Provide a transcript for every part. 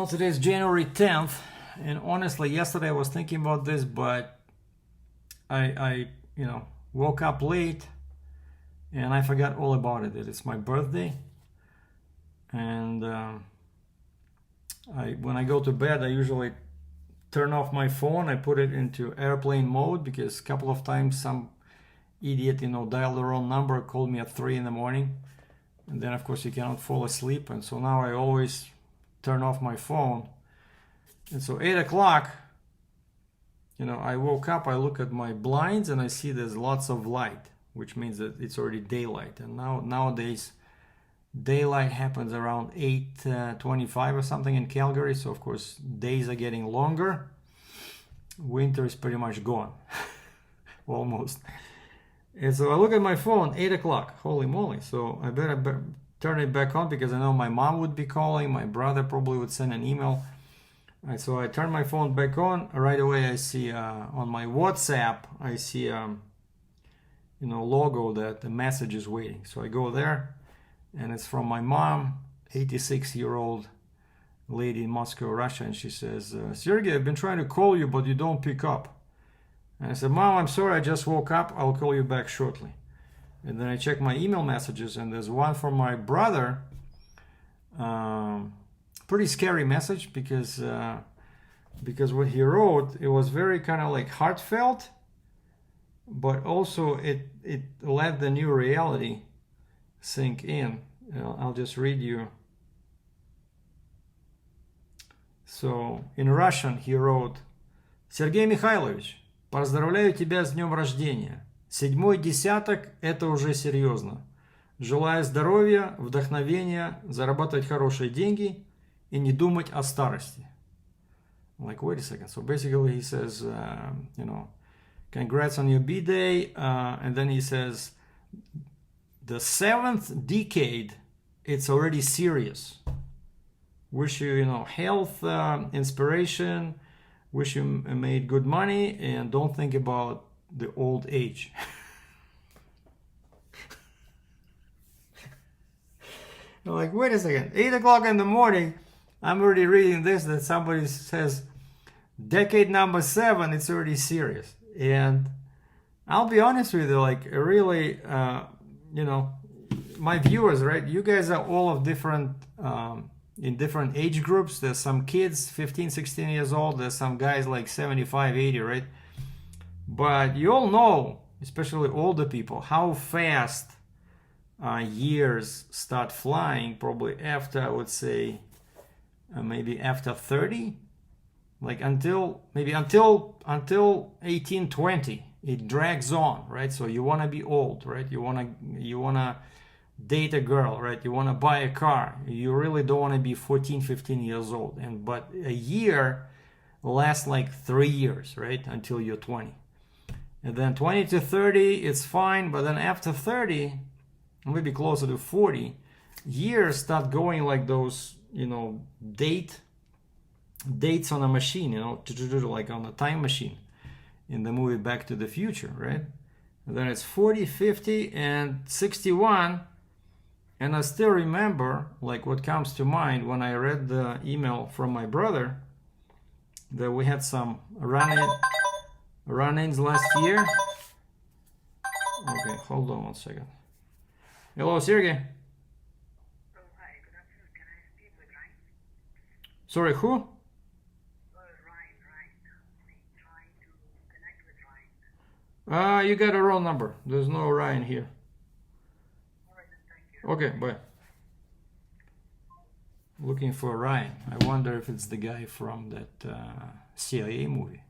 Well, today is January 10th, and honestly, yesterday I was thinking about this, but I woke up late and I forgot all about it. It's my birthday, and when I go to bed, I usually turn off my phone. I put it into airplane mode because a couple of times some idiot, dialed the wrong number, called me at 3 in the morning, and then of course you cannot fall asleep, and so now I always turn off my phone. And so 8 o'clock, I woke up, I look at my blinds and I see there's lots of light, which means that it's already daylight. And nowadays daylight happens around 8:25 or something in Calgary, so of course days are getting longer. Winter is pretty much gone. Almost. And so I look at my phone, 8 o'clock, holy moly. So I better turn it back on because I know my mom would be calling, my brother probably would send an email. Right, so I turn my phone back on. Right away I see on my WhatsApp, I see logo that the message is waiting. So I go there and it's from my mom, 86-year-old lady in Moscow, Russia, and she says, Sergei, I've been trying to call you, but you don't pick up. And I said, Mom, I'm sorry, I just woke up, I'll call you back shortly. And then I check my email messages, and there's one from my brother. Pretty scary message because what he wrote, it was very kind of like heartfelt, but also it let the new reality sink in. I'll just read you. So in Russian he wrote, Сергей Михайлович, поздравляю тебя с днем рождения. 7-й десяток – это уже серьезно. Желаю здоровья, вдохновения, зарабатывать хорошие деньги и не думать о старости. I'm like, wait a second. So basically he says, congrats on your B-Day. And then he says, the 7th decade, it's already serious. Wish you, health, inspiration. Wish you made good money and don't think about the old age. I'm like, wait a second, 8 o'clock in the morning, I'm already reading this, that somebody says, decade number 7, it's already serious. And I'll be honest with you, like, really, my viewers, right, you guys are all of different, in different age groups. There's some kids, 15, 16 years old, there's some guys like 75, 80, right? But you all know, especially older people, how fast years start flying, probably after, I would say, maybe after 30, like until 18, 20, it drags on, right? So you want to be old, right? You want to date a girl, right? You want to buy a car. You really don't want to be 14, 15 years old. But a year lasts like 3 years, right? Until you're 20. And then 20 to 30, it's fine. But then after 30, maybe closer to 40, years start going like those, dates on a machine, like on a time machine in the movie Back to the Future, right? And then it's 40, 50, and 61. And I still remember, like, what comes to mind when I read the email from my brother that we had some run-ins last year. Okay, hold on one second. Hello, Sergey. Oh, hi, good afternoon. Can I speak with Ryan? Sorry, who? Ryan. I'm trying to connect with Ryan. You got a wrong number. There's no Ryan here. All right, then, thank you. Okay, bye. Looking for Ryan. I wonder if it's the guy from that CIA movie.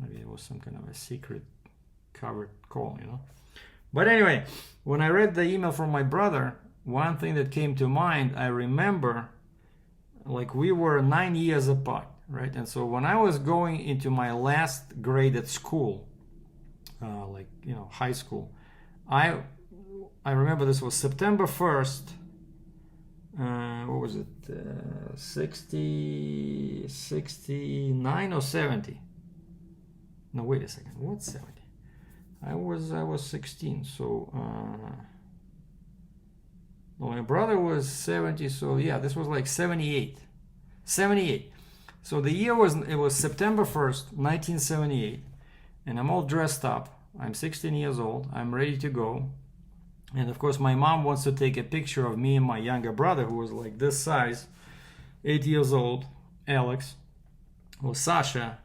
Maybe it was some kind of a secret covered call, But anyway, when I read the email from my brother, one thing that came to mind, I remember, like, we were 9 years apart, right? And so when I was going into my last grade at school, high school, I remember this was September 1st, what was it, 69 or 70? No, wait a second, what's 70? I was 16, so well, my brother was 70, so yeah, this was like 78. 78. So the year was September 1st, 1978, and I'm all dressed up. I'm 16 years old. I'm ready to go. And of course, my mom wants to take a picture of me and my younger brother, who was like this size, 8 years old, Alex, or Sasha.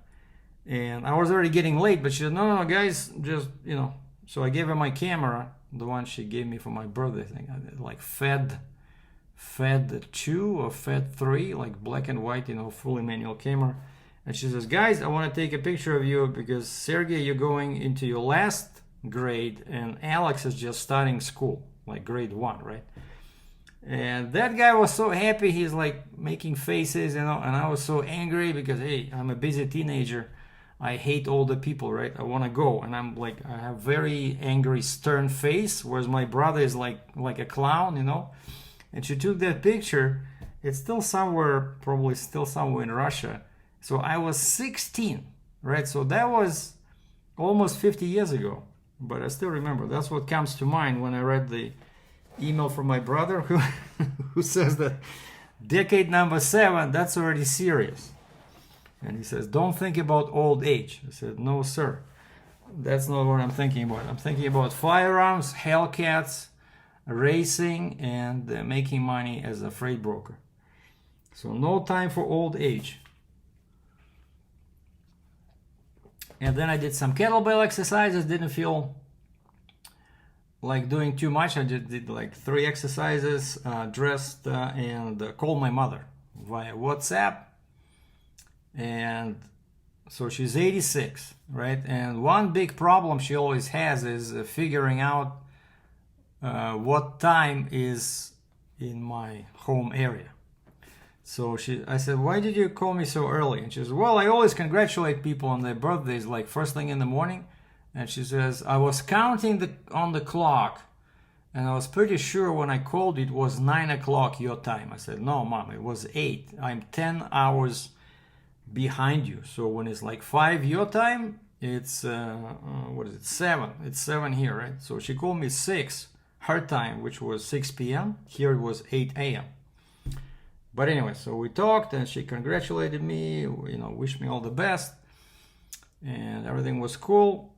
And I was already getting late, but she said, no, guys, just, So I gave her my camera, the one she gave me for my birthday thing, like Fed 2 or Fed 3, like black and white, fully manual camera. And she says, guys, I want to take a picture of you because Sergei, you're going into your last grade and Alex is just starting school, like grade 1, right? And that guy was so happy. He's like making faces, and I was so angry because, hey, I'm a busy teenager. I hate older people, right? I want to go. And I'm like, I have very angry, stern face, whereas my brother is like a clown, And she took that picture. It's still somewhere, probably still somewhere in Russia. So I was 16, right? So that was almost 50 years ago. But I still remember. That's what comes to mind when I read the email from my brother who says that decade number 7, that's already serious. And he says, don't think about old age. I said, no, sir. That's not what I'm thinking about. I'm thinking about firearms, Hellcats, racing, and making money as a freight broker. So no time for old age. And then I did some kettlebell exercises. Didn't feel like doing too much. I just did like 3 exercises, dressed, and called my mother via WhatsApp. And so she's 86, right? And one big problem she always has is figuring out what time is in my home area. So I said, why did you call me so early? And she says, well, I always congratulate people on their birthdays, like first thing in the morning. And she says, I was counting on the clock, and I was pretty sure when I called it was 9 o'clock your time. I said, no, Mom, it was 8. I'm 10 hours behind you. So when it's like 5 your time, it's, 7. It's 7 here, right? So she called me 6 her time, which was 6 p.m. Here it was 8 a.m. But anyway, so we talked and she congratulated me, wished me all the best, and everything was cool.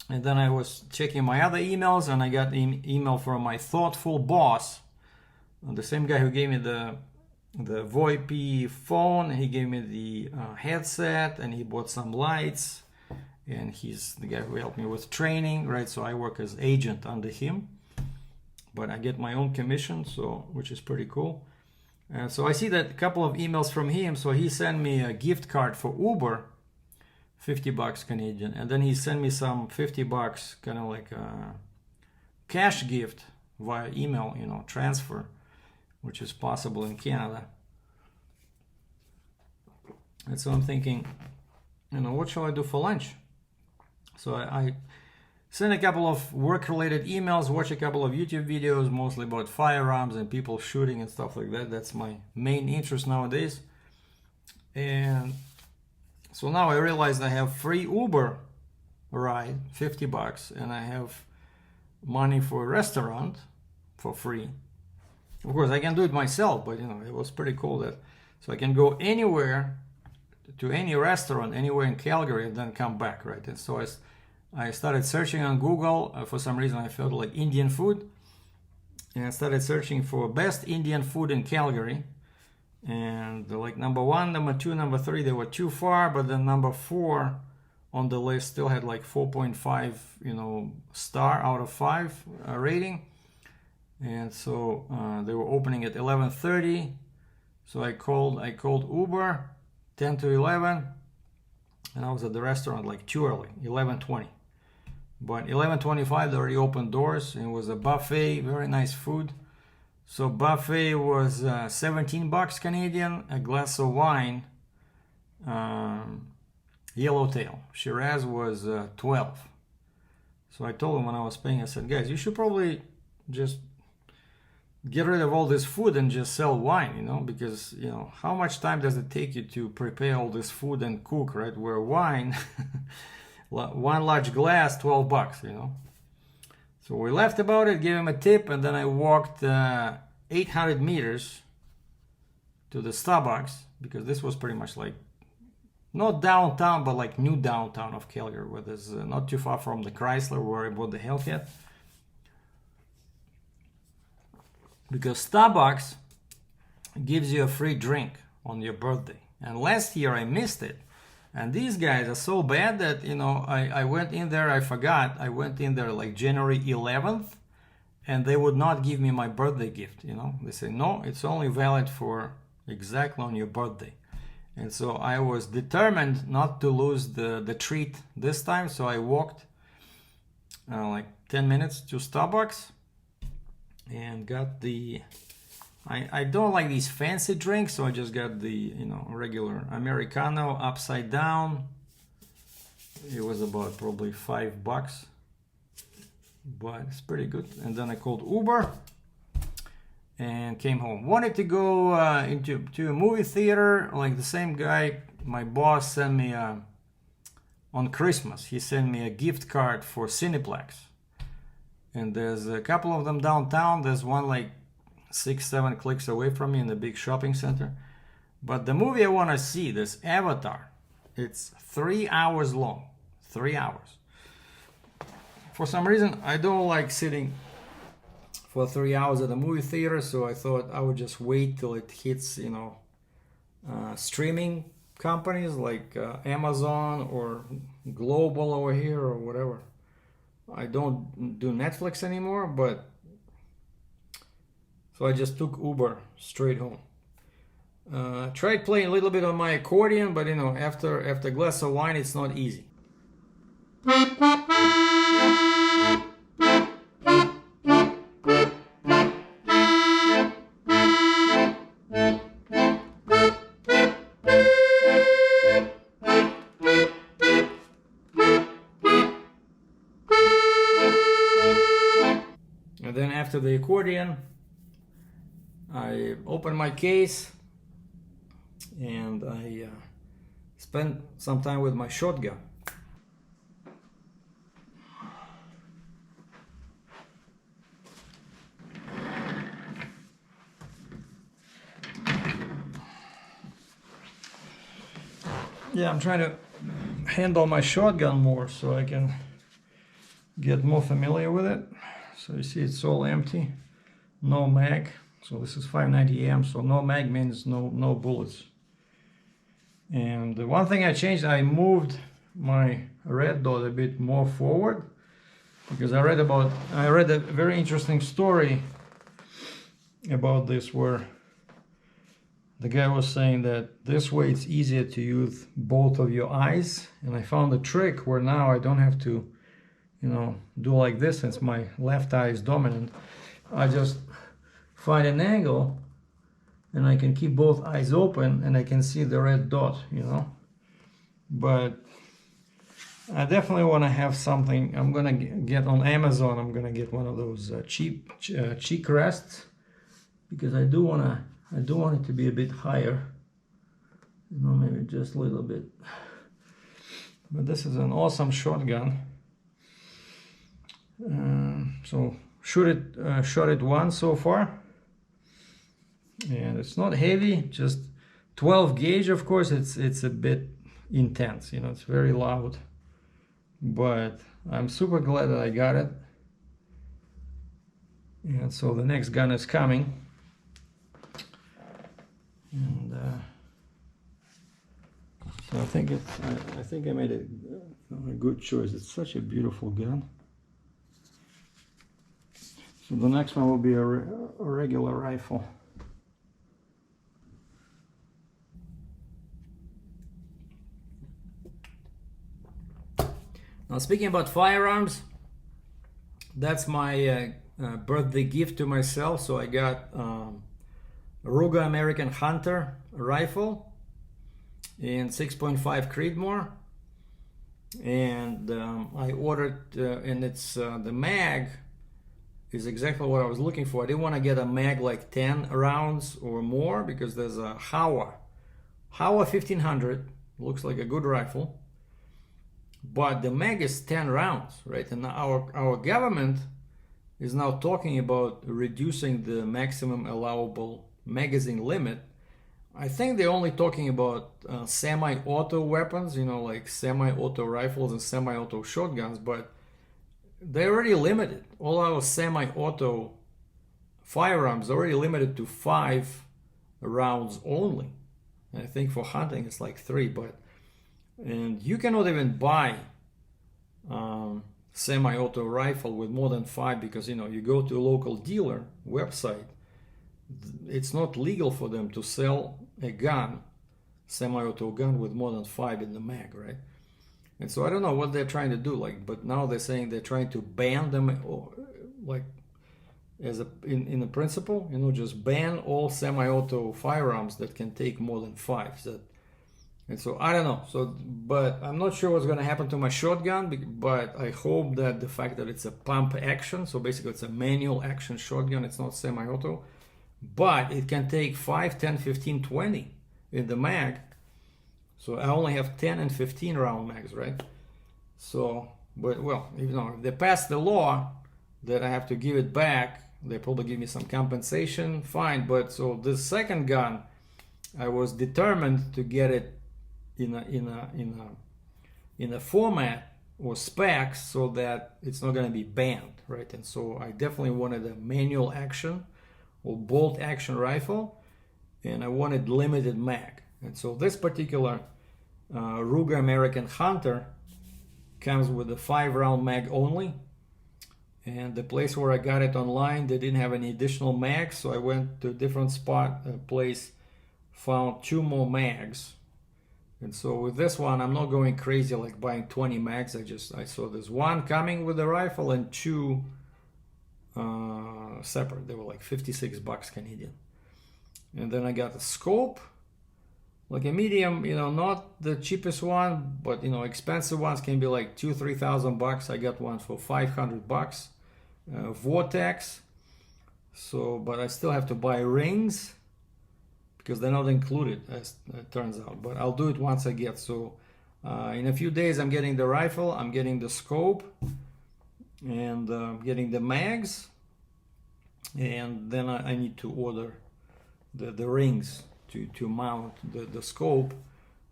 And then I was checking my other emails, and I got an email from my thoughtful boss, the same guy who gave me the VoIP phone. He gave me the headset, and he bought some lights, and he's the guy who helped me with training, right? So I work as agent under him, but I get my own commission, so which is pretty cool. And so I see that a couple of emails from him. So he sent me a gift card for Uber, $50 Canadian, and then he sent me some $50 kind of like a cash gift via email, transfer, which is possible in Canada. And so I'm thinking, what shall I do for lunch? So I sent a couple of work-related emails, watch a couple of YouTube videos, mostly about firearms and people shooting and stuff like that. That's my main interest nowadays. And so now I realized I have free Uber ride, $50, and I have money for a restaurant for free. Of course, I can do it myself, but it was pretty cool that so I can go anywhere to any restaurant anywhere in Calgary and then come back, right? And so I started searching on Google. For some reason, I felt like Indian food, and I started searching for best Indian food in Calgary. And like number 1, number 2, number 3, they were too far, but then number 4 on the list still had like 4.5, star out of 5 rating. And so they were opening at 11:30. So I called Uber 10 to 11, and I was at the restaurant like too early, 11:20. But 11:25 they already opened doors, and it was a buffet, very nice food. So buffet was $17 Canadian, a glass of wine, Yellowtail Shiraz was 12. So I told them when I was paying, I said, guys, you should probably just get rid of all this food and just sell wine, because how much time does it take you to prepare all this food and cook, right? Where wine, one large glass, $12, So we laughed about it, gave him a tip, and then I walked 800 meters to the Starbucks, because this was pretty much like not downtown, but like new downtown of Calgary, where there's not too far from the Chrysler where I bought the Hellcat. Because Starbucks gives you a free drink on your birthday. And last year I missed it. And these guys are so bad that, you know, I went in there, I forgot. I went in there like January 11th, and they would not give me my birthday gift, you know. They say, no, it's only valid for exactly on your birthday. And so I was determined not to lose the treat this time. So I walked like 10 minutes to Starbucks and got the... I don't like these fancy drinks, so I just got the, you know, regular Americano upside down. It was about probably $5, but it's pretty good. And then I called Uber and came home. Wanted to go to a movie theater, like the same guy, my boss sent me on Christmas. He sent me a gift card for Cineplex. And there's a couple of them downtown. There's one like 6-7 clicks away from me in the big shopping center. But the movie I want to see, this Avatar, it's 3 hours long. 3 hours. For some reason, I don't like sitting for 3 hours at a movie theater, so I thought I would just wait till it hits, you know, streaming companies like Amazon or Global over here or whatever. I don't do Netflix anymore, but so I just took Uber straight home. Tried playing a little bit on my accordion, but you know, after a glass of wine, it's not easy. And then after the accordion, I opened my case and I spent some time with my shotgun. Yeah, I'm trying to handle my shotgun more so I can get more familiar with it. So you see it's all empty, no mag. So this is 590 AM, so no mag means no bullets. And the one thing I changed, I moved my red dot a bit more forward, because I read a very interesting story about this, where the guy was saying that this way it's easier to use both of your eyes. And I found a trick where now I don't have to, you know, do like this since my left eye is dominant. I just find an angle and I can keep both eyes open and I can see the red dot, you know. But I definitely want to have something. I'm gonna get on Amazon, I'm gonna get one of those cheap cheek rests, because I do want it to be a bit higher, you know, maybe just a little bit. But this is an awesome shotgun. So shot it once so far, and it's not heavy, just 12 gauge. Of course it's a bit intense, you know, it's very loud, but I'm super glad that I got it. And so the next gun is coming, and so I think I made a good choice. It's such a beautiful gun. So the next one will be a regular rifle. Now, speaking about firearms, that's my birthday gift to myself. So I got a Ruger American Hunter rifle in 6.5 Creedmoor, and I ordered, and it's the mag is exactly what I was looking for. I didn't want to get a mag like 10 rounds or more, because there's a Howa 1500, looks like a good rifle, but the mag is 10 rounds, right? And our government is now talking about reducing the maximum allowable magazine limit I think they're only talking about semi-auto weapons, like semi-auto rifles and semi-auto shotguns, but they're already limited. All our semi-auto firearms are already limited to 5 rounds only. And I think for hunting it's like 3, and you cannot even buy semi-auto rifle with more than 5 because you go to a local dealer website, it's not legal for them to sell a gun, semi-auto gun with more than 5 in the mag, right? And so I don't know what they're trying to do, but now they're saying they're trying to ban them, like as in the principle, just ban all semi-auto firearms that can take more than 5. And so I don't know. But I'm not sure what's going to happen to my shotgun. But I hope that the fact that it's a pump action, so basically it's a manual action shotgun, it's not semi-auto, but it can take 5, 10, 15, 20 in the mag. So I only have 10 and 15 round mags, right? So, but well, if they pass the law that I have to give it back, they probably give me some compensation, fine. But so this second gun, I was determined to get it in a format or specs so that it's not going to be banned, right? And so I definitely wanted a manual action or bolt action rifle, and I wanted limited mag. And so this particular Ruger American Hunter comes with a 5 round mag only. And the place where I got it online, they didn't have any additional mags, so I went to a different place, found 2 more mags. And so with this one, I'm not going crazy like buying 20 mags. I saw this one coming with the rifle and 2 separate. They were like $56 Canadian. And then I got a scope, like a medium, not the cheapest one, but expensive ones can be like $2,000-3,000. I got one for $500. Vortex. So, but I still have to buy rings because they're not included, as it turns out. But I'll do it once I get. So, in a few days, I'm getting the rifle, I'm getting the scope, and getting the mags, and then I need to order the rings to mount the scope.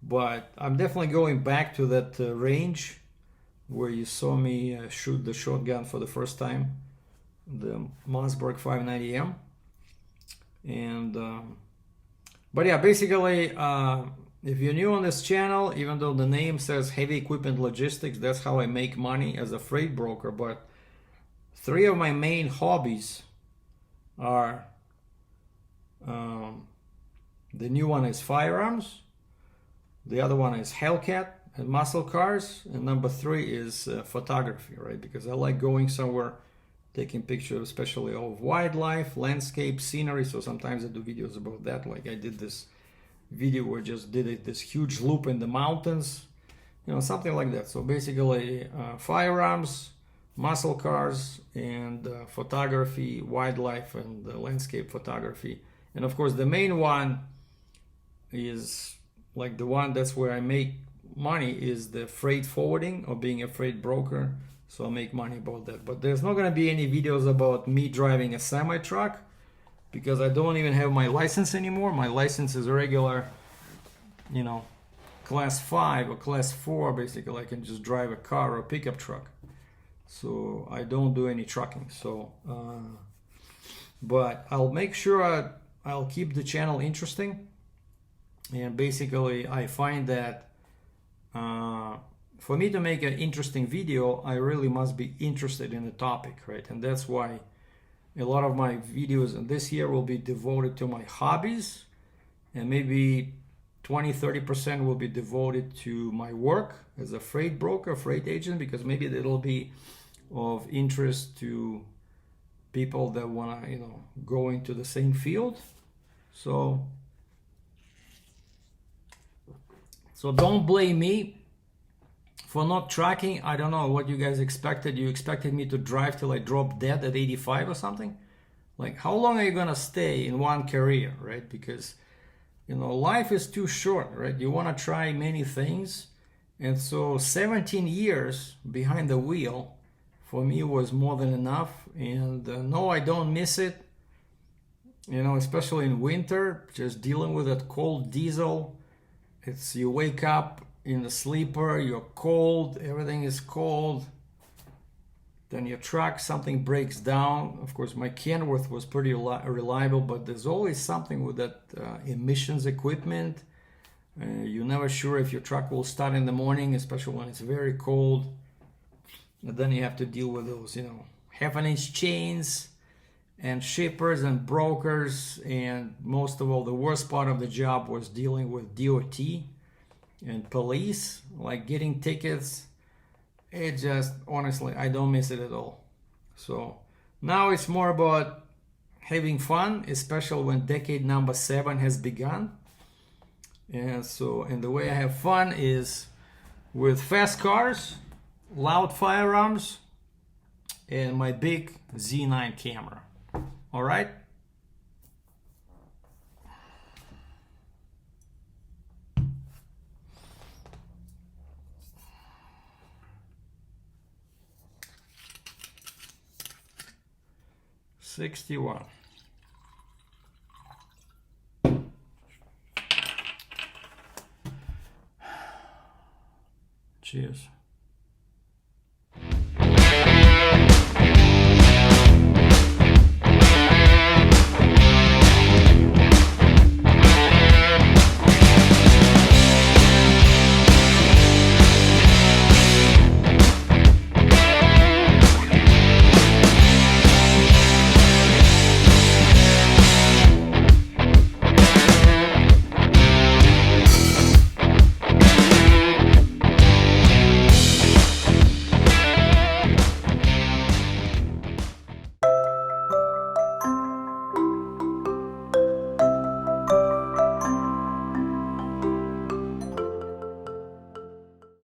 But I'm definitely going back to that range where you saw me shoot the shotgun for the first time, the Mossberg 590M. And but yeah, basically, if you're new on this channel, even though the name says Heavy Equipment Logistics, that's how I make money as a freight broker. But 3 of my main hobbies are, the new one is firearms, the other one is Hellcat and muscle cars, and number 3 is photography, right? Because I like going somewhere, taking pictures, especially of wildlife, landscape, scenery. So sometimes I do videos about that. Like I did this video where I just did this huge loop in the mountains, something like that. So basically, firearms, muscle cars, and photography, wildlife, and landscape photography. And of course, the main one is like the one that's where I make money is the freight forwarding or being a freight broker. So I'll make money about that. But there's not going to be any videos about me driving a semi-truck because I don't even have my license anymore. My license is a regular, class 5 or class 4. Basically, I can just drive a car or a pickup truck. So I don't do any trucking. So, but I'll make sure I'll keep the channel interesting. And basically, I find that for me to make an interesting video, I really must be interested in the topic, right? And that's why a lot of my videos this year will be devoted to my hobbies, and maybe 20-30% will be devoted to my work as a freight broker, freight agent, because maybe it'll be of interest to people that want to, go into the same field. So don't blame me for not tracking. I don't know what you guys expected. You expected me to drive till I drop dead at 85 or something? Like, how long are you gonna stay in one career, right? Because, life is too short, right? You wanna try many things. And so 17 years behind the wheel for me was more than enough. And no, I don't miss it. You know, especially in winter, just dealing with that cold diesel. It's you wake up in the sleeper, you're cold, everything is cold. Then your truck, something breaks down. Of course, my Kenworth was pretty reliable, but there's always something with that emissions equipment. You're never sure if your truck will start in the morning, especially when it's very cold. And then you have to deal with those, you know, half-an-inch chains and shippers and brokers. And most of all, the worst part of the job was dealing with DOT and police, like getting tickets. It just, honestly, I don't miss it at all. So now it's more about having fun, especially when decade number 7 has begun. And the way I have fun is with fast cars, loud firearms, and my big Z9 camera. All right? $61. Cheers.